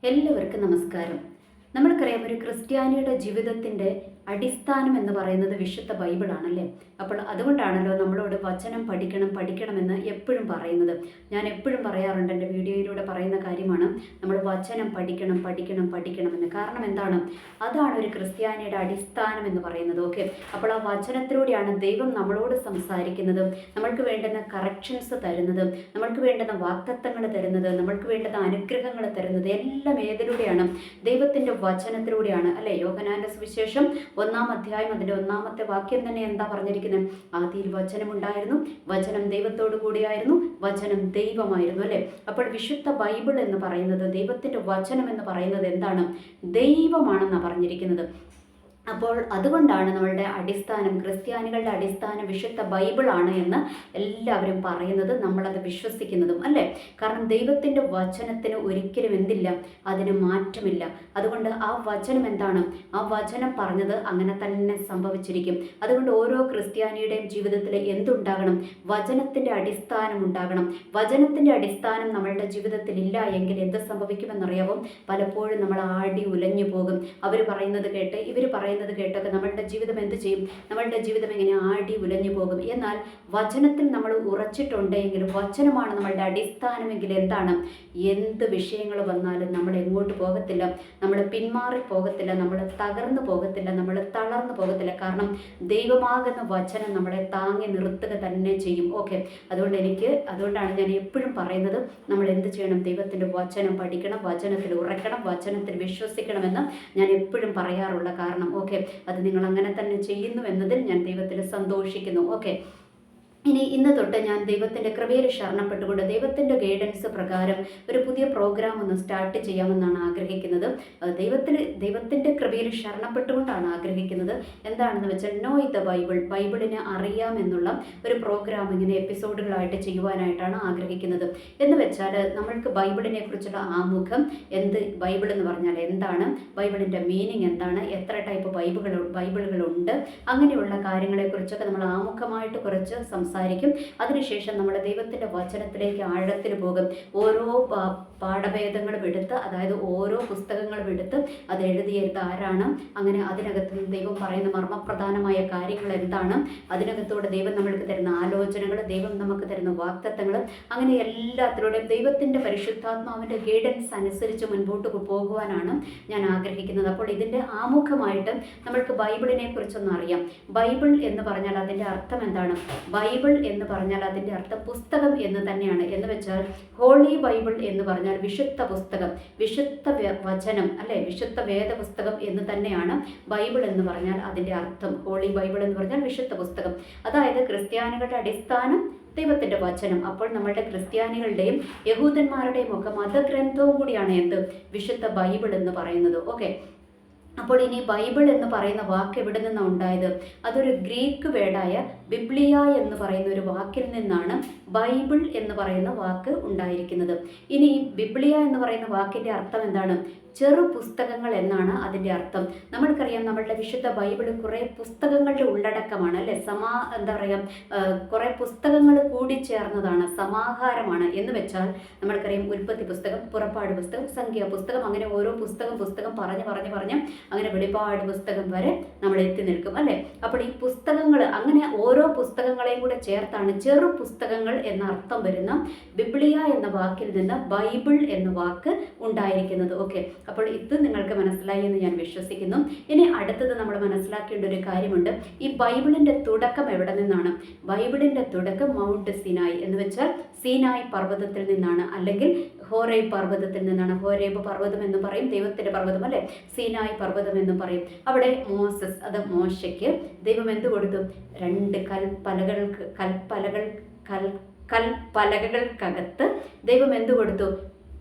എല്ലാവർക്കും നമസ്കാരം. നമ്മൾക്കറിയാം, ഒരു ക്രിസ്ത്യാനിയുടെ ജീവിതത്തിൻ്റെ അടിസ്ഥാനം എന്ന് പറയുന്നത് വിശുദ്ധ ബൈബിളാണല്ലേ. അപ്പോൾ അതുകൊണ്ടാണല്ലോ നമ്മളോട് വചനം പഠിക്കണമെന്ന് എപ്പോഴും പറയുന്നത്. ഞാൻ എപ്പോഴും പറയാറുണ്ട്, എൻ്റെ വീഡിയോയിലൂടെ പറയുന്ന കാര്യമാണ്, നമ്മൾ വചനം പഠിക്കണമെന്ന്. കാരണം എന്താണ്? അതാണ് ഒരു ക്രിസ്ത്യാനിയുടെ അടിസ്ഥാനം എന്ന് പറയുന്നത്. ഓക്കെ, അപ്പോൾ ആ വചനത്തിലൂടെയാണ് ദൈവം നമ്മളോട് സംസാരിക്കുന്നത്, നമ്മൾക്ക് വേണ്ടുന്ന കറക്ഷൻസ് തരുന്നത്, നമ്മൾക്ക് വേണ്ടുന്ന വാഗ്ദത്തങ്ങൾ തരുന്നത്, നമ്മൾക്ക് വേണ്ടുന്ന അനുഗ്രഹങ്ങൾ തരുന്നത് എല്ലാം ഏതിലൂടെയാണ്? ദൈവത്തിൻ്റെ വചനത്തിലൂടെയാണ് അല്ലേ. യോഹന്നാന്റെ സുവിശേഷം 1-ാം അധ്യായം അതിൻ്റെ 1-ാമത്തെ വാക്യം തന്നെ എന്താ പറഞ്ഞിരിക്കുന്നത്? ആദിയിൽ വചനമുണ്ടായിരുന്നു, വചനം ദൈവത്തോടു കൂടിയായിരുന്നു, വചനം ദൈവമായിരുന്നു അല്ലേ. അപ്പോൾ വിശുദ്ധ ബൈബിൾ എന്ന് പറയുന്നത്, ദൈവത്തിൻ്റെ വചനം എന്ന് പറയുന്നത് എന്താണ്? ദൈവമാണെന്നാണ് പറഞ്ഞിരിക്കുന്നത്. അപ്പോൾ അതുകൊണ്ടാണ് നമ്മളുടെ അടിസ്ഥാനം, ക്രിസ്ത്യാനികളുടെ അടിസ്ഥാനം വിശുദ്ധ ബൈബിളാണ് എന്ന് എല്ലാവരും പറയുന്നത്, നമ്മളത് വിശ്വസിക്കുന്നതും അല്ലേ. കാരണം ദൈവത്തിൻ്റെ വചനത്തിന് ഒരിക്കലും എന്തില്ല, അതിന് മാറ്റമില്ല. അതുകൊണ്ട് ആ വചനം എന്താണ്? ആ വചനം പറഞ്ഞത് അങ്ങനെ തന്നെ സംഭവിച്ചിരിക്കും. അതുകൊണ്ട് ഓരോ ക്രിസ്ത്യാനിയുടെയും ജീവിതത്തിൽ എന്തുണ്ടാകണം? വചനത്തിൻ്റെ അടിസ്ഥാനം ഉണ്ടാകണം. വചനത്തിൻ്റെ അടിസ്ഥാനം നമ്മളുടെ ജീവിതത്തിൽ ഇല്ല എങ്കിൽ എന്ത് സംഭവിക്കുമെന്നറിയാമോ? പലപ്പോഴും നമ്മൾ ആടി ഉലഞ്ഞു പോകും. അവർ പറയുന്നത് കേട്ട് ഇവർ പറയുന്നത് കേട്ടൊക്കെ നമ്മളുടെ ജീവിതം എന്ത് ചെയ്യും? നമ്മളുടെ ജീവിതം എങ്ങനെ ആടി ഉലഞ്ഞു പോകും. എന്നാൽ വചനത്തിൽ നമ്മൾ ഉറച്ചിട്ടുണ്ടെങ്കിൽ, വചനമാണ് നമ്മളുടെ അടിസ്ഥാനമെങ്കിൽ എന്താണ്? എന്ത് വിഷയങ്ങൾ വന്നാലും നമ്മൾ എങ്ങോട്ട് പോകത്തില്ല, നമ്മൾ പിന്മാറി പോകത്തില്ല, നമ്മൾ തകർന്നു പോകത്തില്ല, നമ്മൾ തളർന്നു പോകത്തില്ല. കാരണം ദൈവമാകുന്ന വചനം നമ്മളെ താങ്ങി നിർത്തുക തന്നെ ചെയ്യും. ഓക്കെ, അതുകൊണ്ടാണ് ഞാൻ എപ്പോഴും പറയുന്നത്, നമ്മൾ എന്ത് ചെയ്യണം? ദൈവത്തിൻ്റെ വചനം പഠിക്കണം, വചനത്തിൽ ഉറക്കണം, വചനത്തിൽ വിശ്വസിക്കണമെന്ന് ഞാൻ എപ്പോഴും പറയാറുള്ള കാരണം. ഓക്കെ, അത് നിങ്ങൾ അങ്ങനെ തന്നെ ചെയ്യുന്നു എന്നതിൽ ഞാൻ ദൈവത്തിൽ സന്തോഷിക്കുന്നു. ഓക്കെ, ഇന്ന് തൊട്ട് ഞാൻ ദൈവത്തിൻ്റെ കൃപയിൽ ശരണപ്പെട്ടുകൊണ്ട് ദൈവത്തിൻ്റെ പ്രകാരം ഒരു പുതിയ പ്രോഗ്രാം ഒന്ന് സ്റ്റാർട്ട് ചെയ്യാമെന്നാണ് ആഗ്രഹിക്കുന്നത്. ദൈവത്തിൻ്റെ കൃപയിൽ ശരണപ്പെട്ടുകൊണ്ടാണ് ആഗ്രഹിക്കുന്നത്. എന്താണെന്ന് വെച്ചാൽ നോ ദ ബൈബിളിനെ അറിയാമെന്നുള്ള ഒരു പ്രോഗ്രാം ഇങ്ങനെ എപ്പിസോഡുകളായിട്ട് ചെയ്യുവാനായിട്ടാണ് ആഗ്രഹിക്കുന്നത്. എന്ന് വെച്ചാൽ നമ്മൾക്ക് ബൈബിളിനെ കുറിച്ചുള്ള ആമുഖം, ബൈബിൾ എന്ന് പറഞ്ഞാൽ എന്താണ്, ബൈബിളിൻ്റെ മീനിങ് എന്താണ്, എത്ര ടൈപ്പ് ബൈബിളുകളുണ്ട്, അങ്ങനെയുള്ള കാര്യങ്ങളെക്കുറിച്ചൊക്കെ നമ്മൾ ആമുഖമായിട്ട് കുറച്ച് സംസാരിക്കും. അതിനുശേഷം നമ്മൾ ദൈവത്തിൻ്റെ വചനത്തിലേക്ക് ആഴത്തിൽ പോകും. ഓരോ പാഠഭേദങ്ങളും എടുത്ത്, അതായത് ഓരോ പുസ്തകങ്ങളും എടുത്ത് അത് എഴുതിയത് ആരാണ്, അങ്ങനെ അതിനകത്ത് ദൈവം പറയുന്ന മർമ്മപ്രധാനമായ കാര്യങ്ങൾ എന്താണ്, അതിനകത്തൂടെ ദൈവം നമ്മൾക്ക് തരുന്ന ആലോചനകൾ, ദൈവം നമുക്ക് തരുന്ന വാഗ്ദത്തങ്ങൾ, അങ്ങനെ എല്ലാത്തിലൂടെയും ദൈവത്തിൻ്റെ പരിശുദ്ധാത്മാവിൻ്റെ ഗൈഡൻസ് അനുസരിച്ച് മുൻപോട്ട് പോകുവാനാണ് ഞാൻ ആഗ്രഹിക്കുന്നത്. അപ്പോൾ ഇതിൻ്റെ ആമുഖമായിട്ട് നമ്മൾക്ക് ബൈബിളിനെ കുറിച്ചൊന്നും അറിയാം. ബൈബിൾ എന്ന് പറഞ്ഞാൽ അതിൻ്റെ അർത്ഥം എന്താണ്? ബൈബിൾ എന്ന് പറഞ്ഞാൽ അതിൻ്റെ അർത്ഥം പുസ്തകം എന്ന് തന്നെയാണ്. എന്ന് വെച്ചാൽ ഹോളി ബൈബിൾ എന്ന് പറഞ്ഞാൽ വിശുദ്ധ പുസ്തകം, വിശുദ്ധ വചനം അല്ലെ, വിശുദ്ധ വേദപുസ്തകം എന്ന് തന്നെയാണ് ബൈബിൾ എന്ന് പറഞ്ഞാൽ അതിൻ്റെ അർത്ഥം. ഹോളി ബൈബിൾ എന്ന് പറഞ്ഞാൽ വിശുദ്ധ പുസ്തകം. അതായത് ക്രിസ്ത്യാനികളുടെ അടിസ്ഥാനം ദൈവത്തിൻ്റെ വചനം. അപ്പോൾ നമ്മളുടെ ക്രിസ്ത്യാനികളുടെയും യഹൂദന്മാരുടെയും ഒക്കെ മതഗ്രന്ഥവും കൂടിയാണ് വിശുദ്ധ ബൈബിൾ എന്ന് പറയുന്നത്. ഓക്കെ, അപ്പോൾ ഇനി ബൈബിൾ എന്ന് പറയുന്ന വാക്ക് എവിടെ നിന്നാണ് ഉണ്ടായത്? അതൊരു ഗ്രീക്ക് വേർഡായ ബിബ്ലിയ എന്ന് പറയുന്ന ഒരു വാക്കിൽ നിന്നാണ് ബൈബിൾ എന്ന് പറയുന്ന വാക്ക് ഉണ്ടായിരിക്കുന്നത്. ഇനി ബിബ്ലിയ എന്ന് പറയുന്ന വാക്കിൻ്റെ അർത്ഥം എന്താണ്? ചെറു പുസ്തകങ്ങൾ എന്നാണ് അതിൻ്റെ അർത്ഥം. നമ്മൾക്കറിയാം, നമ്മളുടെ വിശുദ്ധ ബൈബിൾ കുറേ പുസ്തകങ്ങളുടെ ഉള്ളടക്കമാണ് അല്ലേ. എന്താ പറയുക, കുറേ പുസ്തകങ്ങൾ കൂടിച്ചേർന്നതാണ്, സമാഹാരമാണ്. എന്ന് വെച്ചാൽ നമ്മൾക്കറിയാം, ഉൽപ്പത്തി പുസ്തകം, പുറപ്പാട് പുസ്തകം, സംഖ്യാ പുസ്തകം, അങ്ങനെ ഓരോ പുസ്തകം പറഞ്ഞ് അങ്ങനെ വെളിപ്പാട് പുസ്തകം വരെ നമ്മൾ എത്തി നിൽക്കും അല്ലേ. അപ്പോൾ ഈ പുസ്തകങ്ങൾ, അങ്ങനെ ഓരോ പുസ്തകങ്ങളെയും കൂടെ ചേർത്താണ് ചെറു പുസ്തകങ്ങൾ എന്ന അർത്ഥം വരുന്ന ബിബ്ലിയ എന്ന വാക്കിൽ നിന്ന് ബൈബിൾ എന്ന വാക്ക് ഉണ്ടായിരിക്കുന്നത്. ഓക്കെ, അപ്പോൾ ഇത് നിങ്ങൾക്ക് മനസ്സിലായി എന്ന് ഞാൻ വിശ്വസിക്കുന്നു. ഇനി അടുത്തത് നമ്മൾ മനസ്സിലാക്കേണ്ട ഒരു കാര്യമുണ്ട്. ഈ ബൈബിളിൻ്റെ തുടക്കം എവിടെ നിന്നാണ്? ബൈബിളിൻ്റെ തുടക്കം മൗണ്ട് സിനായ്, എന്ന് വെച്ചാൽ സീനായ് പർവ്വതത്തിൽ നിന്നാണ്, അല്ലെങ്കിൽ ഹോരേബ് പർവ്വതത്തിൽ നിന്നാണ്. ഹോരേബ് പർവ്വതം എന്ന് പറയും, ദൈവത്തിൻ്റെ പർവ്വതം അല്ലേ. സീനായ് പർവ്വതം എന്ന് പറയും. അവിടെ മോശയ്ക്ക് ദൈവം എന്ത് കൊടുത്തു? 2 കൽപ്പലകകൾക്കകത്ത് ദൈവം എന്ത് കൊടുത്തു?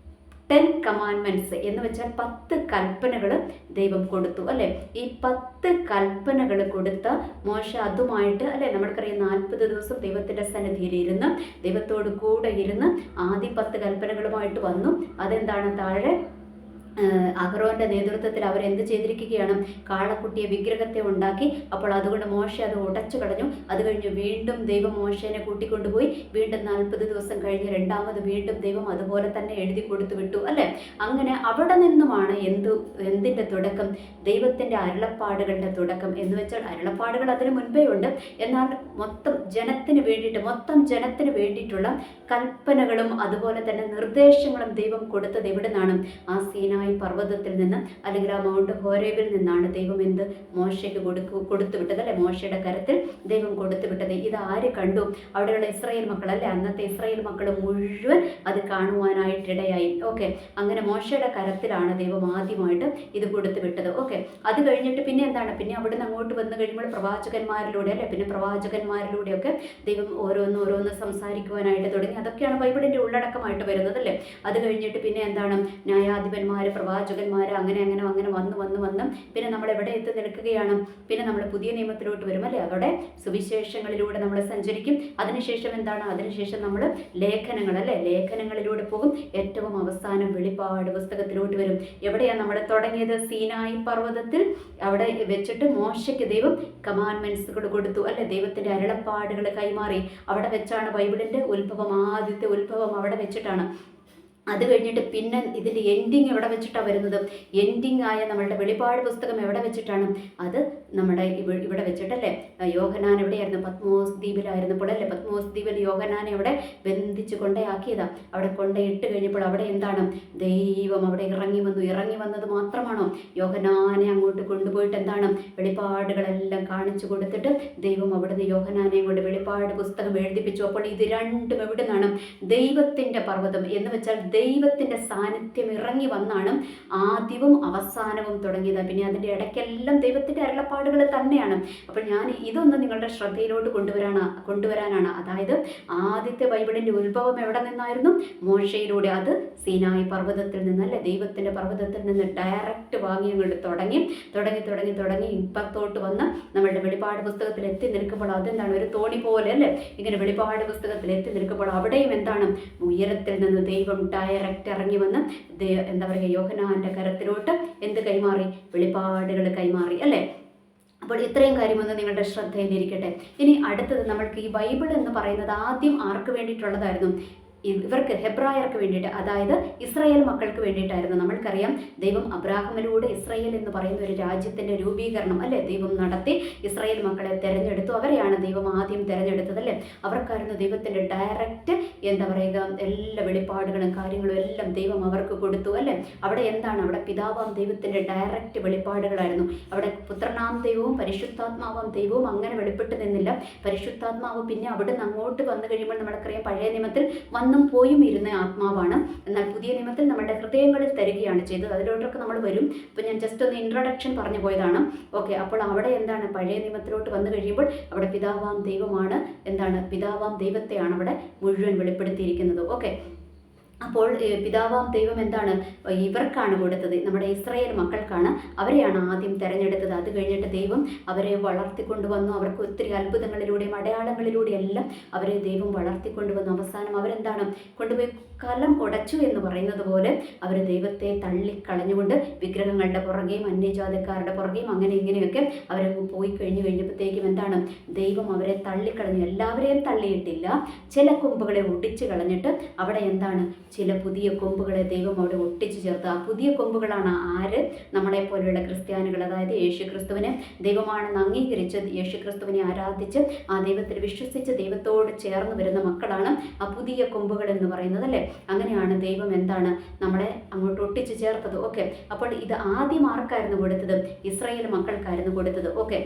10 കമാൻഡ്മെൻറ്റ്സ് എന്ന് വെച്ചാൽ 10 കൽപ്പനകൾ ദൈവം കൊടുത്തു അല്ലേ. ഈ 10 കൽപ്പനകൾ കൊടുത്ത മോശ അതുമായിട്ട് അല്ലേ, നമ്മൾക്കറിയാം 40 ദിവസം ദൈവത്തിൻ്റെ സന്നിധിയിൽ ഇരുന്ന്, ദൈവത്തോട് കൂടെ ഇരുന്ന് ആദ്യ 10 കൽപ്പനകളുമായിട്ട് വന്നു. അതെന്താണ്? താഴെ അഹ്റോന്റെ നേതൃത്വത്തിൽ അവരെന്ത് ചെയ്തിരിക്കുകയാണ്? കാളക്കുട്ടിയെ വിഗ്രഹത്തെ ഉണ്ടാക്കി. അപ്പോൾ അതുകൊണ്ട് മോശെ അത് ഉടച്ചു കളഞ്ഞു. അത് കഴിഞ്ഞ് വീണ്ടും ദൈവം മോശേനെ കൂട്ടിക്കൊണ്ടുപോയി. വീണ്ടും 40 ദിവസം കഴിഞ്ഞ് രണ്ടാമത് വീണ്ടും ദൈവം അതുപോലെ തന്നെ എഴുതി കൊടുത്തു വിട്ടു അല്ലേ? അങ്ങനെ അവിടെ നിന്നുമാണ് എന്തിൻ്റെ തുടക്കം? ദൈവത്തിൻ്റെ അരുളപ്പാടുകളുടെ തുടക്കം. എന്ന് വെച്ചാൽ അരുളപ്പാടുകൾ അതിന് മുൻപേ ഉണ്ട്. എന്നാൽ മൊത്തം ജനത്തിന് വേണ്ടിയിട്ടുള്ള കൽപ്പനകളും അതുപോലെ തന്നെ നിർദ്ദേശങ്ങളും ദൈവം കൊടുത്തത് എവിടെ നിന്നാണ്? ആ സീനായി പർവ്വതത്തിൽ നിന്ന്, അല്ലെങ്കിൽ ആ മൗണ്ട് ഹോരേബിൽ നിന്നാണ് ദൈവം മോശയ്ക്ക് കൊടുത്തുവിട്ടത് അല്ലെ? മോശയുടെ കരത്തിൽ ദൈവം കൊടുത്തുവിട്ടത്. ഇത് ആര് കണ്ടു? അവിടെയുള്ള ഇസ്രായേൽ മക്കൾ അല്ലെ? അന്നത്തെ ഇസ്രായേൽ മക്കൾ മുഴുവൻ അത് കാണുവാനായിട്ടിടയായി. ഓക്കെ, അങ്ങനെ മോശയുടെ കരത്തിലാണ് ദൈവം ആദ്യമായിട്ട് ഇത് കൊടുത്തുവിട്ടത്. ഓക്കെ, അത് കഴിഞ്ഞിട്ട് പിന്നെ എന്താണ്? പിന്നെ അവിടുന്ന് അങ്ങോട്ട് വന്നു കഴിയുമ്പോൾ പ്രവാചകന്മാരിലൂടെ അല്ലെ? പിന്നെ പ്രവാചകന്മാരിലൂടെയൊക്കെ ദൈവം ഓരോന്ന് സംസാരിക്കുവാനായിട്ട് തുടങ്ങി. അതൊക്കെയാണ് ബൈബിളിൻ്റെ ഉള്ളടക്കമായിട്ട് വരുന്നത് അല്ലേ? അത് കഴിഞ്ഞിട്ട് പിന്നെ എന്താണ്? ന്യായാധിപന്മാർ, പ്രവാചകന്മാർ, അങ്ങനെ വന്ന് പിന്നെ നമ്മൾ എവിടെ എത്തി നിൽക്കുകയാണ്? പിന്നെ നമ്മൾ പുതിയ നിയമത്തിലോട്ട് വരും അല്ലേ? അവിടെ സുവിശേഷങ്ങളിലൂടെ നമ്മൾ സഞ്ചരിക്കും. അതിനുശേഷം എന്താണ്? അതിനുശേഷം നമ്മൾ ലേഖനങ്ങൾ അല്ലേ? ലേഖനങ്ങളിലൂടെ പോകും. ഏറ്റവും അവസാനം വെളിപ്പാട് പുസ്തകത്തിലോട്ട് വരും. എവിടെയാണ് നമ്മൾ തുടങ്ങിയത്? സീനായി പർവ്വതത്തിൽ. അവിടെ വെച്ചിട്ട് മോശയ്ക്ക് ദൈവം കമാൻഡ്മെന്റ്സുകൾ കൊടുത്തു അല്ലെ? ദൈവത്തിന്റെ അരുളപ്പാടുകൾ കൈമാറി. അവിടെ വെച്ചാണ് ബൈബിളിന്റെ ഉത്ഭവം. ആദ്യത്തെ ഉത്ഭവം അവിടെ വെച്ചിട്ടാണ്. അത് കഴിഞ്ഞിട്ട് പിന്നെ ഇതിൻ്റെ എൻഡിങ് എവിടെ വെച്ചിട്ടാണ് വരുന്നത്? എൻഡിങ് ആയ നമ്മളുടെ വെളിപ്പാട് പുസ്തകം എവിടെ വെച്ചിട്ടാണ്? അത് നമ്മുടെ ഇവിടെ വെച്ചിട്ടല്ലേ? യോഹന്നാൻ എവിടെയായിരുന്നു? പത്മോസ് ദ്വീപിലായിരുന്നപ്പോൾ അല്ലേ? പത്മോസ് ദ്വീപിൽ യോഹന്നാനെ അവിടെ ബന്ധിച്ച് കൊണ്ടയാക്കിയതാണ്. അവിടെ കൊണ്ടയിട്ട് കഴിഞ്ഞപ്പോൾ അവിടെ എന്താണ്? ദൈവം അവിടെ ഇറങ്ങി വന്നത് മാത്രമാണോ? യോഹന്നാനെ അങ്ങോട്ട് കൊണ്ടുപോയിട്ട് എന്താണ്? വെളിപ്പാടുകളെല്ലാം കാണിച്ചു കൊടുത്തിട്ട് ദൈവം അവിടുന്ന് യോഹന്നാനെ കൊണ്ട് വെളിപ്പാട് പുസ്തകം എഴുതിപ്പിച്ചു. അപ്പോൾ ഇത് രണ്ടും എവിടെ നിന്നാണ്? ദൈവത്തിൻ്റെ പർവ്വതം എന്ന് വെച്ചാൽ ദൈവത്തിൻ്റെ സാന്നിധ്യം ഇറങ്ങി വന്നാണ് ആദ്യവും അവസാനവും തുടങ്ങിയത്. പിന്നെ അതിൻ്റെ ഇടയ്ക്കെല്ലാം ദൈവത്തിൻ്റെ അരുളപ്പാടുകൾ തന്നെയാണ്. അപ്പോൾ ഞാൻ ഇതൊന്ന് നിങ്ങളുടെ ശ്രദ്ധയിലോട്ട് കൊണ്ടുവരാനാണ്. അതായത് ആദ്യത്തെ ബൈബിളിൻ്റെ ഉത്ഭവം എവിടെ നിന്നായിരുന്നു? മോശയിലൂടെ. അത് സീനായി പർവ്വതത്തിൽ നിന്നല്ലേ? ദൈവത്തിൻ്റെ പർവ്വതത്തിൽ നിന്ന് ഡയറക്റ്റ് വാങ്ങി അങ്ങോട്ട് തുടങ്ങി ഇപ്പത്തോട്ട് വന്ന് നമ്മളുടെ വെളിപ്പാട് പുസ്തകത്തിൽ എത്തി നിൽക്കുമ്പോൾ അതെന്താണ്? ഒരു തോണി പോലെ അല്ലേ? ഇങ്ങനെ വെളിപ്പാട് പുസ്തകത്തിൽ എത്തി നിൽക്കുമ്പോൾ അവിടെയും എന്താണ്? ഉയരത്തിൽ നിന്ന് ദൈവം ഡയറക്റ്റ് ഇറങ്ങി വന്ന് എന്താ പറയുക, യോഹന്നാന്റെ കരത്തിലോട്ട് എന്ത് കൈമാറി? വെളിപ്പാടുകൾ കൈമാറി അല്ലേ? അപ്പോൾ ഇത്രയും കാര്യമൊന്നും നിങ്ങളുടെ ശ്രദ്ധയിലിരിക്കട്ടെ. ഇനി അടുത്തത് നമ്മൾക്ക് ഈ ബൈബിൾ എന്ന് പറയുന്നത് ആദ്യം ആർക്ക് വേണ്ടിയിട്ടുള്ളതായിരുന്നു? ഇവർക്ക് ഹെബ്രായർക്ക് വേണ്ടിയിട്ട്, അതായത് ഇസ്രായേൽ മക്കൾക്ക് വേണ്ടിയിട്ടായിരുന്നു. നമ്മൾക്കറിയാം ദൈവം അബ്രാഹമിലൂടെ ഇസ്രായേൽ എന്ന് പറയുന്ന ഒരു രാജ്യത്തിൻ്റെ രൂപീകരണം അല്ലേ ദൈവം നടത്തി. ഇസ്രായേൽ മക്കളെ തിരഞ്ഞെടുത്തു. അവരെയാണ് ദൈവം ആദ്യം തിരഞ്ഞെടുത്തത് അല്ലേ? അവർക്കായിരുന്നു ദൈവത്തിൻ്റെ ഡയറക്റ്റ് എന്താ പറയുക എല്ലാ വെളിപ്പാടുകളും കാര്യങ്ങളും എല്ലാം ദൈവം അവർക്ക് കൊടുത്തു അല്ലേ? അവിടെ എന്താണ്? അവിടെ പിതാവാം ദൈവത്തിൻ്റെ ഡയറക്റ്റ് വെളിപ്പാടുകളായിരുന്നു. അവിടെ പുത്രനാം ദൈവവും പരിശുദ്ധാത്മാവാം ദൈവവും അങ്ങനെ വെളിപ്പെട്ട് നിന്നില്ല. പരിശുദ്ധാത്മാവ് പിന്നെ അവിടെ നിന്ന് അങ്ങോട്ട് വന്നു കഴിയുമ്പോൾ നമ്മൾക്കറിയാം പഴയ നിയമത്തിൽ വന്നും പോയും ഇരുന്ന ആത്മാവാണ്. എന്നാൽ പുതിയ നിയമത്തിൽ നമ്മുടെ ഹൃദയങ്ങളിൽ തരികയാണ് ചെയ്തത്. അതിലോട്ടൊക്കെ നമ്മൾ വരും. അപ്പോൾ ഞാൻ ജസ്റ്റ് ഒന്ന് ഇൻട്രൊഡക്ഷൻ പറഞ്ഞു പോയതാണ്. ഓക്കെ, അപ്പോൾ അവിടെ എന്താണ്? പഴയ നിയമത്തിലോട്ട് വന്നു കഴിയുമ്പോൾ അവിടെ പിതാവാം ദൈവമാണ് എന്താണ്? പിതാവാം ദൈവത്തെയാണ് അവിടെ മുഴുവൻ വെളിപ്പെടുത്തിയിരിക്കുന്നത്. ഓക്കെ, അപ്പോൾ പിതാവാം ദൈവം എന്താണ്? ഇവർക്കാണ് കൊടുത്തത്, നമ്മുടെ ഇസ്രായേൽ മക്കൾക്കാണ്. അവരെയാണ് ആദ്യം തിരഞ്ഞെടുത്തത്. അത് കഴിഞ്ഞിട്ട് ദൈവം അവരെ വളർത്തിക്കൊണ്ടുവന്നു. അവർക്ക് ഒത്തിരി അത്ഭുതങ്ങളിലൂടെയും അടയാളങ്ങളിലൂടെയും എല്ലാം അവരെ ദൈവം വളർത്തിക്കൊണ്ടുവന്നു. അവസാനം അവരെന്താണ്? കൊണ്ടുപോയി കലം ഉടച്ചു എന്ന് പറയുന്നത് പോലെ അവർ ദൈവത്തെ തള്ളിക്കളഞ്ഞുകൊണ്ട് വിഗ്രഹങ്ങളുടെ പുറകെയും അന്യജാതിക്കാരുടെ പുറകെയും അങ്ങനെ ഇങ്ങനെയൊക്കെ അവരങ്ങ് പോയി കഴിഞ്ഞപ്പോഴത്തേക്കും എന്താണ്? ദൈവം അവരെ തള്ളിക്കളഞ്ഞു. എല്ലാവരെയും തള്ളിയിട്ടില്ല. ചില കൊമ്പുകളെ ഒടിച്ചു കളഞ്ഞിട്ട് അവിടെ എന്താണ്? ചില പുതിയ കൊമ്പുകളെ ദൈവം അവിടെ ഒട്ടിച്ചു ചേർത്ത്. ആ പുതിയ കൊമ്പുകളാണ് ആര്? നമ്മളെ പോലെയുള്ള ക്രിസ്ത്യാനികൾ. അതായത് യേശു ക്രിസ്തുവിനെ ദൈവമാണെന്ന് അംഗീകരിച്ച് യേശു ക്രിസ്തുവിനെ ആരാധിച്ച് ആ ദൈവത്തിൽ വിശ്വസിച്ച് ദൈവത്തോട് ചേർന്ന് വരുന്ന മക്കളാണ് ആ പുതിയ കൊമ്പുകൾ എന്ന് പറയുന്നത് അല്ലേ? അങ്ങനെയാണ് ദൈവം എന്താണ്? നമ്മളെ അങ്ങോട്ട് ഒട്ടിച്ചു ചേർത്തത്. ഓക്കെ, അപ്പോൾ ഇത് ആദ്യം ആർക്കായിരുന്നു കൊടുത്തത്? ഇസ്രായേൽ മക്കൾക്കായിരുന്നു കൊടുത്തത്. ഓക്കെ,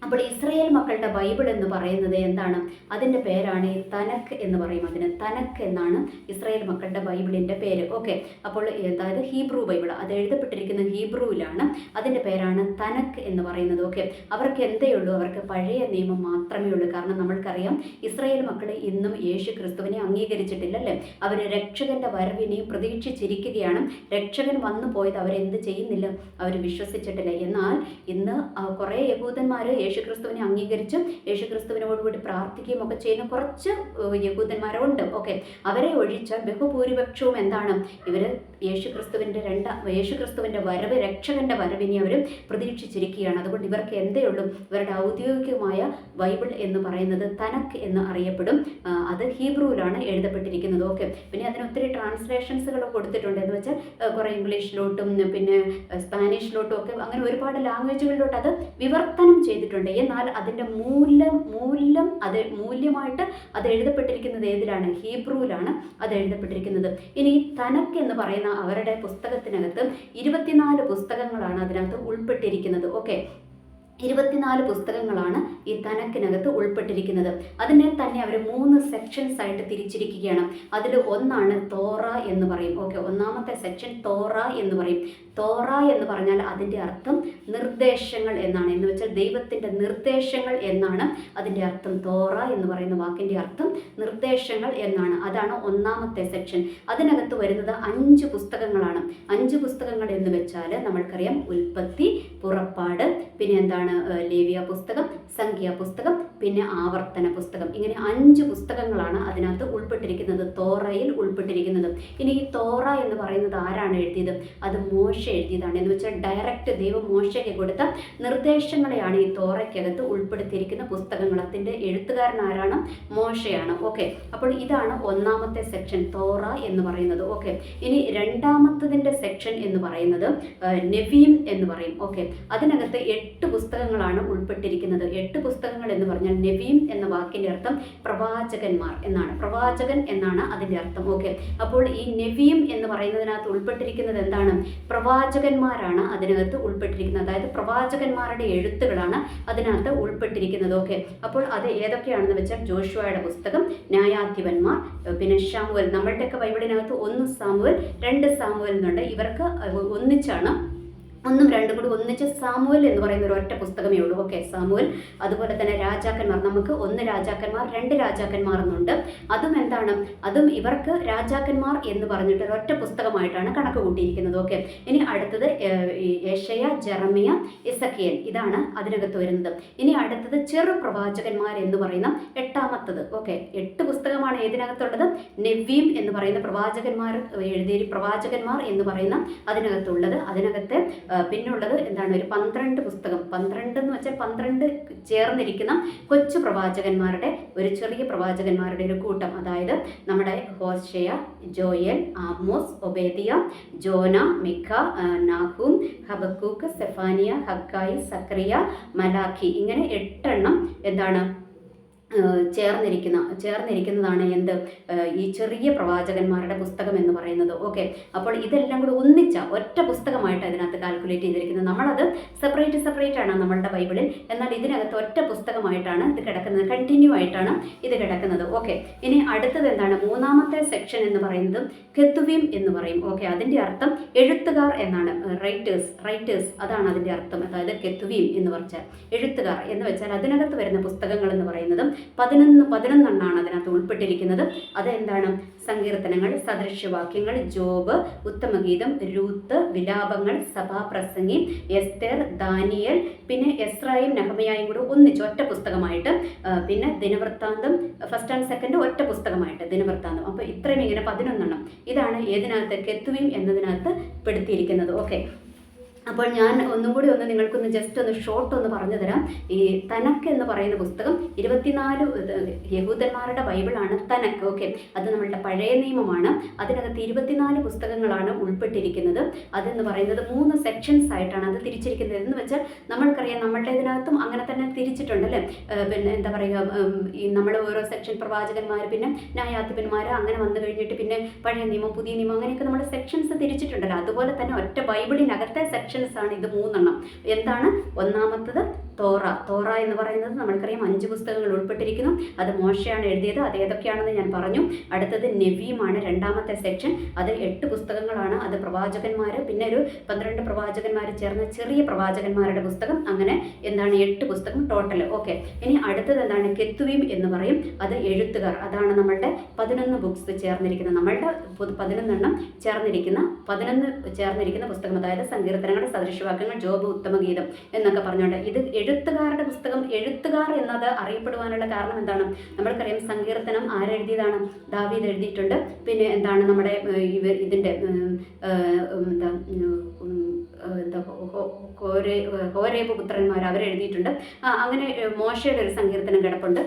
അപ്പോൾ ഇസ്രായേൽ മക്കളുടെ ബൈബിൾ എന്ന് പറയുന്നത് എന്താണ്? അതിൻ്റെ പേരാണ് തനക്ക് എന്ന് പറയും. അതിന് തനക്ക് എന്നാണ് ഇസ്രായേൽ മക്കളുടെ ബൈബിളിൻ്റെ പേര്. ഓക്കെ, അപ്പോൾ അതായത് ഹീബ്രു ബൈബിൾ, അത് എഴുതപ്പെട്ടിരിക്കുന്നത് ഹീബ്രുവിലാണ്. അതിൻ്റെ പേരാണ് തനക്ക് എന്ന് പറയുന്നത്. ഓക്കെ, അവർക്ക് എന്തേ ഉള്ളൂ? അവർക്ക് പഴയ നിയമം മാത്രമേ ഉള്ളൂ. കാരണം നമ്മൾക്കറിയാം ഇസ്രായേൽ മക്കൾ ഇന്നും യേശു ക്രിസ്തുവിനെ അംഗീകരിച്ചിട്ടില്ല അല്ലേ? അവർ രക്ഷകൻ്റെ വരവിനെയും പ്രതീക്ഷിച്ചിരിക്കുകയാണ്. രക്ഷകൻ വന്നു പോയത് അവരെന്ത് ചെയ്യുന്നില്ല? അവർ വിശ്വസിച്ചിട്ടില്ല. എന്നാൽ ഇന്ന് കുറേ യഹൂദന്മാർ യേശുക്രിസ്തുവിനെ അംഗീകരിച്ചും യേശുക്രിസ്തുവിനോടുകൂടി പ്രാർത്ഥിക്കുകയും ഒക്കെ ചെയ്യുന്ന കുറച്ച് യഹൂദന്മാരുണ്ട്. ഓക്കെ, അവരെ ഒഴിച്ച ബഹുഭൂരിപക്ഷവും എന്താണ്? ഇവർ യേശുക്രിസ്തുവിൻ്റെ വരവ്, രക്ഷകന്റെ വരവിനെ അവർ പ്രതീക്ഷിച്ചിരിക്കുകയാണ്. അതുകൊണ്ട് ഇവർക്ക് എന്തേ ഉള്ളൂ, ഇവരുടെ ഔദ്യോഗികമായ ബൈബിൾ എന്ന് പറയുന്നത് തനക്ക് എന്ന് അറിയപ്പെടും. അത് ഹീബ്രുവിലാണ് എഴുതപ്പെട്ടിരിക്കുന്നത്. ഓക്കെ, പിന്നെ അതിന് ഒത്തിരി ട്രാൻസ്ലേഷൻസുകൾ കൊടുത്തിട്ടുണ്ട്. എന്ന് വെച്ചാൽ കുറേ ഇംഗ്ലീഷിലോട്ടും പിന്നെ സ്പാനിഷിലോട്ടും ഒക്കെ അങ്ങനെ ഒരുപാട് ലാംഗ്വേജുകളിലോട്ട് അത് വിവർത്തനം ചെയ്തിട്ടുണ്ട്. എന്നാൽ അതിൻ്റെ മൂല്യമായിട്ട് അത് എഴുതപ്പെട്ടിരിക്കുന്നത് ഏതിലാണ്? ഹീബ്രുവിലാണ് അത് എഴുതപ്പെട്ടിരിക്കുന്നത്. ഇനി തനക്ക് എന്ന് പറയുന്ന അവരുടെ പുസ്തകത്തിനകത്ത് 24 പുസ്തകങ്ങളാണ് അതിനകത്ത് ഉൾപ്പെട്ടിരിക്കുന്നത്. ഓക്കെ, 24 പുസ്തകങ്ങളാണ് ഈ തനക്കിനകത്ത് ഉൾപ്പെട്ടിരിക്കുന്നത്. അതിനെ തന്നെ അവർ 3 സെക്ഷൻസ് ആയിട്ട് തിരിച്ചിരിക്കുകയാണ്. അതിൽ ഒന്നാണ് തോറ എന്ന് പറയും. ഓക്കെ, ഒന്നാമത്തെ സെക്ഷൻ തോറ എന്ന് പറയും. തോറ എന്ന് പറഞ്ഞാൽ അതിൻ്റെ അർത്ഥം നിർദ്ദേശങ്ങൾ എന്നാണ്. എന്ന് വെച്ചാൽ ദൈവത്തിൻ്റെ നിർദ്ദേശങ്ങൾ എന്നാണ് അതിൻ്റെ അർത്ഥം. തോറ എന്ന് പറയുന്ന വാക്കിൻ്റെ അർത്ഥം നിർദ്ദേശങ്ങൾ എന്നാണ്. അതാണ് ഒന്നാമത്തെ സെക്ഷൻ. അതിനകത്ത് വരുന്നത് 5 പുസ്തകങ്ങളാണ്. 5 പുസ്തകങ്ങൾ എന്ന് വെച്ചാൽ നമ്മൾക്കറിയാം ഉൽപ്പത്തി, പുറപ്പാട്, പിന്നെ എന്താണ് ലേവ്യ പുസ്തകം, സംഖ്യാ പുസ്തകം, പിന്നെ ആവർത്തന പുസ്തകം. ഇങ്ങനെ 5 പുസ്തകങ്ങളാണ് അതിനകത്ത് ഉൾപ്പെട്ടിരിക്കുന്നത്, തോറയിൽ ഉൾപ്പെട്ടിരിക്കുന്നത്. ഇനി ഈ തോറ എന്ന് പറയുന്നത് ആരാണ് എഴുതിയത്? അത് മോശ എഴുതിയതാണ്. എന്ന് വെച്ചാൽ ഡയറക്റ്റ് ദൈവം മോശയ്ക്ക് കൊടുത്ത നിർദ്ദേശങ്ങളെയാണ് ഈ തോറയ്ക്കകത്ത് ഉൾപ്പെടുത്തിയിരിക്കുന്ന പുസ്തകങ്ങൾ. അതിൻ്റെ എഴുത്തുകാരൻ ആരാണ്? മോശയാണ്. ഓക്കെ, അപ്പോൾ ഇതാണ് ഒന്നാമത്തെ സെക്ഷൻ, തോറ എന്ന് പറയുന്നത്. ഓക്കെ, ഇനി രണ്ടാമത്തതിൻ്റെ സെക്ഷൻ എന്ന് പറയുന്നത് നെവീം എന്ന് പറയും. ഓക്കെ, അതിനകത്ത് 8 പുസ്തകങ്ങളാണ് ഉൾപ്പെട്ടിരിക്കുന്നത്. 8 പുസ്തകങ്ങൾ എന്ന് പറഞ്ഞാൽ നെവീം എന്ന വാക്കിൻ്റെ അർത്ഥം പ്രവാചകന്മാർ എന്നാണ്. പ്രവാചകൻ എന്നാണ് അതിൻ്റെ അർത്ഥം. ഓക്കെ, അപ്പോൾ ഈ നെവീം എന്ന് പറയുന്നതിനകത്ത് ഉൾപ്പെട്ടിരിക്കുന്നത് എന്താണ്? പ്രവാചകന്മാരാണ് അതിനകത്ത് ഉൾപ്പെട്ടിരിക്കുന്നത്. അതായത് പ്രവാചകന്മാരുടെ എഴുത്തുകളാണ് അതിനകത്ത് ഉൾപ്പെട്ടിരിക്കുന്നത്. ഓക്കെ, അപ്പോൾ അത് ഏതൊക്കെയാണെന്ന് വെച്ചാൽ ജോഷുവയുടെ പുസ്തകം, ന്യായാധിപന്മാർ, പിന്നെ ശമൂവേൽ. നമ്മളുടെയൊക്കെ ബൈബിളിനകത്ത് 1 സാമുവേൽ 2 സാമുവേൽ എന്നുണ്ട്. ഇവർക്ക് ഒന്നിച്ചാണ്, 1ഉം 2ഉം കൂടി ഒന്നിച്ച് സാമുവേൽ എന്ന് പറയുന്ന ഒരു ഒറ്റ പുസ്തകമേ ഉള്ളൂ. Okay, Samuel. അതുപോലെ തന്നെ രാജാക്കന്മാർ, നമുക്ക് 1 രാജാക്കന്മാർ 2 രാജാക്കന്മാർ എന്നുണ്ട്. അതും എന്താണ്? അതും ഇവർക്ക് രാജാക്കന്മാർ എന്ന് പറഞ്ഞിട്ട് ഒരൊറ്റ പുസ്തകമായിട്ടാണ് കണക്ക് കൂട്ടിയിരിക്കുന്നത്. ഓക്കെ, ഇനി അടുത്തത് യെശയ്യ, ജെറമിയ, എസെക്കിയേൽ. ഇതാണ് അതിനകത്ത് വരുന്നത്. ഇനി അടുത്തത് ചെറു പ്രവാചകന്മാർ എന്ന് പറയുന്ന 8ാമത്തത്. ഓക്കെ, 8 പുസ്തകമാണ് ഏതിനകത്തുള്ളത്? നെവീം എന്ന് പറയുന്ന പ്രവാചകന്മാർ എഴുതിയ പ്രവാചകന്മാർ എന്ന് പറയുന്ന അതിനകത്തുള്ളത്. അതിനകത്ത് പിന്നുള്ളത് എന്താണ്? ഒരു 12 പുസ്തകം. 12 എന്ന് വെച്ചാൽ 12 ചേർന്നിരിക്കുന്ന കൊച്ചു പ്രവാചകന്മാരുടെ ഒരു ചെറിയ പ്രവാചകന്മാരുടെ ഒരു കൂട്ടം. അതായത് നമ്മുടെ Hosea, Joel, Amos, Obadiah, Jonah, Micah, Nahum, Habakkuk, Zephaniah, Haggai, Zechariah, Malachi. ഇങ്ങനെ 8 എണ്ണം എന്താണ് ചേർന്നിരിക്കുന്നതാണ് എന്ത്? ഈ ചെറിയ പ്രവാചകന്മാരുടെ പുസ്തകം എന്ന് പറയുന്നത്. ഓക്കെ, അപ്പോൾ ഇതെല്ലാം കൂടി ഒറ്റ പുസ്തകമായിട്ട് അതിനകത്ത് കാൽക്കുലേറ്റ് ചെയ്തിരിക്കുന്നത്. നമ്മളത് സെപ്പറേറ്റ് ആണ് നമ്മളുടെ ബൈബിളിൽ. എന്നാൽ ഇതിനകത്ത് ഒറ്റ പുസ്തകമായിട്ടാണ് ഇത് കിടക്കുന്നത്, കണ്ടിന്യൂ ആയിട്ടാണ് ഇത് കിടക്കുന്നത്. ഓക്കെ, ഇനി അടുത്തത് എന്താണ്? 3ാമത്തെ സെക്ഷൻ എന്ന് പറയുന്നത് കെത്തുവീം എന്ന് പറയും. ഓക്കെ, അതിൻ്റെ അർത്ഥം എഴുത്തുകാർ എന്നാണ്. റൈറ്റേഴ്സ് അതാണ് അതിൻ്റെ അർത്ഥം. അതായത് കെത്തുവീം എന്ന് പറഞ്ഞാൽ എഴുത്തുകാർ എന്ന് വെച്ചാൽ അതിനകത്ത് വരുന്ന പുസ്തകങ്ങൾ എന്ന് പറയുന്നത് 11 അതിനകത്ത് ഉൾപ്പെട്ടിരിക്കുന്നത്. അതെന്താണ്? സങ്കീർത്തനങ്ങൾ, സദൃശ്യവാക്യങ്ങൾ, ജോബ്, ഉത്തമഗീതം, രൂത്ത്, വിലാപങ്ങൾ, സഭാപ്രസംഗി, എസ്തേർ, ദാനിയേൽ, പിന്നെ എസ്രായും നെഹമ്യായും കൂടെ ഒന്നിച്ച് ഒറ്റ പുസ്തകമായിട്ട്, പിന്നെ ദിനവൃത്താന്തം, ഫസ്റ്റ് ആൻഡ് സെക്കൻഡ് ഒറ്റ പുസ്തകമായിട്ട് ദിനവൃത്താന്തം. അപ്പോൾ ഇത്രയും ഇങ്ങനെ 11. ഇതാണ് ഏതിനകത്ത്? കെത്തുവീം എന്നതിനകത്ത് പെടുത്തിയിരിക്കുന്നത്. ഓക്കെ, അപ്പോൾ ഞാൻ ഒന്നും കൂടി നിങ്ങൾക്കൊന്ന് ജസ്റ്റ് ഷോർട്ട് പറഞ്ഞു തരാം. ഈ തനക്ക് എന്ന് പറയുന്ന പുസ്തകം 24 യഹൂദന്മാരുടെ ബൈബിളാണ് തനക്ക്. ഓക്കെ, അത് നമ്മളുടെ പഴയ നിയമമാണ്. അതിനകത്ത് 24 പുസ്തകങ്ങളാണ് ഉൾപ്പെട്ടിരിക്കുന്നത്. അതെന്ന് പറയുന്നത് 3 സെക്ഷൻസ് ആയിട്ടാണ് അത് തിരിച്ചിരിക്കുന്നത്. എന്ന് വെച്ചാൽ നമ്മൾക്കറിയാം നമ്മളുടെ ഇതിനകത്തും അങ്ങനെ തന്നെ തിരിച്ചിട്ടുണ്ടല്ലേ. പിന്നെ എന്താ പറയുക, ഈ നമ്മൾ ഓരോ സെക്ഷൻ പ്രവാചകന്മാർ, പിന്നെ ന്യായാധിപന്മാർ, അങ്ങനെ വന്നു കഴിഞ്ഞിട്ട് പിന്നെ പഴയ നിയമം, പുതിയ നിയമം, അങ്ങനെയൊക്കെ നമ്മുടെ സെക്ഷൻസ് തിരിച്ചിട്ടുണ്ടല്ലോ. അതുപോലെ തന്നെ ഒറ്റ ബൈബിളിനകത്തെ സെക്ഷൻ ആണ് ഇത് 3. എന്താണ്? ഒന്നാമത്തത് തോറ എന്ന് പറയുന്നത് നമ്മൾക്കറിയാം 5 പുസ്തകങ്ങൾ ഉൾപ്പെട്ടിരിക്കുന്നു. അത് മോശയാണ് എഴുതിയത്. അത് ഏതൊക്കെയാണെന്ന് ഞാൻ പറഞ്ഞു. അടുത്തത് നെവീമാണ് 2ാമത്തെ സെക്ഷൻ. അത് 8 പുസ്തകങ്ങളാണ്. അത് പ്രവാചകന്മാർ, പിന്നെ ഒരു 12 പ്രവാചകന്മാർ ചേർന്ന ചെറിയ പ്രവാചകന്മാരുടെ പുസ്തകം, അങ്ങനെ എന്താണ് 8 പുസ്തകം ടോട്ടൽ. ഓക്കെ, ഇനി അടുത്തത് എന്താണ്? കെത്തുവീം എന്ന് പറയും. അത് എഴുത്തുകാർ. അതാണ് നമ്മളുടെ 11 ബുക്സ് ചേർന്നിരിക്കുന്ന, നമ്മളുടെ 11 ചേർന്നിരിക്കുന്ന പുസ്തകം. അതായത് സങ്കീർത്തനങ്ങൾ, സദൃശവാക്യങ്ങൾ, ജോബ്, ഉത്തമഗീതം എന്നൊക്കെ പറഞ്ഞുകൊണ്ട് ഇത് എഴുത്തുകാരുടെ പുസ്തകം. എഴുത്തുകാർ എന്നത് അറിയപ്പെടുവാനുള്ള കാരണം എന്താണ്? നമ്മൾക്കറിയാം സങ്കീർത്തനം ആരെഴുതിയതാണ്? ദാവീദ് എഴുതിയിട്ടുണ്ട്. പിന്നെ എന്താണ് നമ്മുടെ ഇതിൻ്റെ ഹോരേബ് പുത്രന്മാർ അവരെഴുതിയിട്ടുണ്ട്. അങ്ങനെ മോശയുടെ ഒരു സങ്കീർത്തനം കിടപ്പുണ്ട്.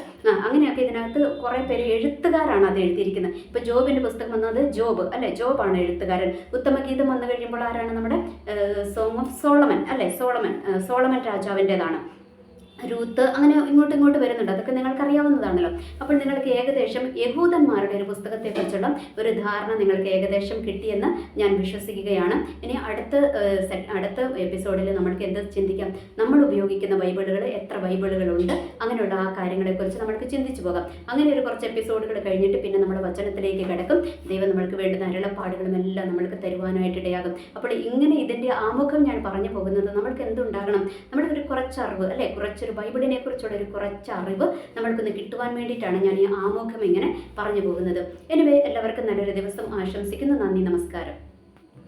അങ്ങനെയൊക്കെ ഇതിനകത്ത് കുറേ പേര് എഴുത്തുകാരാണ് അത് എഴുതിയിരിക്കുന്നത്. ഇപ്പോൾ ജോബിൻ്റെ പുസ്തകം വന്നത് ജോബ് അല്ലേ, ജോബാണ് എഴുത്തുകാരൻ. ഉത്തമഗീതം വന്നു കഴിയുമ്പോൾ ആരാണ്? നമ്മുടെ സോങ് ഓഫ് സോളമൻ അല്ലേ, സോളമൻ രാജാവിൻ്റെതാണ്. രൂത്ത്, അങ്ങനെ ഇങ്ങോട്ട് വരുന്നുണ്ട്. അതൊക്കെ നിങ്ങൾക്ക് അറിയാവുന്നതാണല്ലോ. അപ്പോൾ നിങ്ങൾക്ക് ഏകദേശം യഹൂദന്മാരുടെ ഒരു പുസ്തകത്തെക്കുറിച്ചുള്ള ഒരു ധാരണ നിങ്ങൾക്ക് ഏകദേശം കിട്ടിയെന്ന് ഞാൻ വിശ്വസിക്കുകയാണ്. ഇനി അടുത്ത എപ്പിസോഡിൽ നമ്മൾക്ക് എന്ത് ചിന്തിക്കാം? നമ്മൾ ഉപയോഗിക്കുന്ന ബൈബിളുകൾ, എത്ര ബൈബിളുകളുണ്ട്, അങ്ങനെയുള്ള ആ കാര്യങ്ങളെക്കുറിച്ച് നമ്മൾക്ക് ചിന്തിച്ചു പോകാം. അങ്ങനെ ഒരു കുറച്ച് എപ്പിസോഡുകൾ കഴിഞ്ഞിട്ട് പിന്നെ നമ്മൾ വചനത്തിലേക്ക് കിടക്കും. ദൈവം നമ്മൾക്ക് വേണ്ടുന്ന അരുളപ്പാടുകളും എല്ലാം നമ്മൾക്ക് തരുവാനായിട്ട് ഇടയാകും. അപ്പോൾ ഇങ്ങനെ ഇതിൻ്റെ ആമുഖം ഞാൻ പറഞ്ഞു പോകുന്നത് നമ്മൾക്ക് എന്തുണ്ടാകണം? നമ്മൾക്കൊരു കുറച്ചറിവ് അല്ലേ, കുറച്ചൊരു ബൈബിളിനെ കുറിച്ചുള്ള ഒരു കുറച്ച് അറിവ് നമ്മൾക്കൊന്ന് കിട്ടുവാൻ വേണ്ടിയിട്ടാണ് ഞാൻ ഈ ആമുഖം ഇങ്ങനെ പറഞ്ഞു പോകുന്നത്. എനിവേ, എല്ലാവർക്കും നല്ലൊരു ദിവസം ആശംസിക്കുന്നു. നന്ദി, നമസ്കാരം.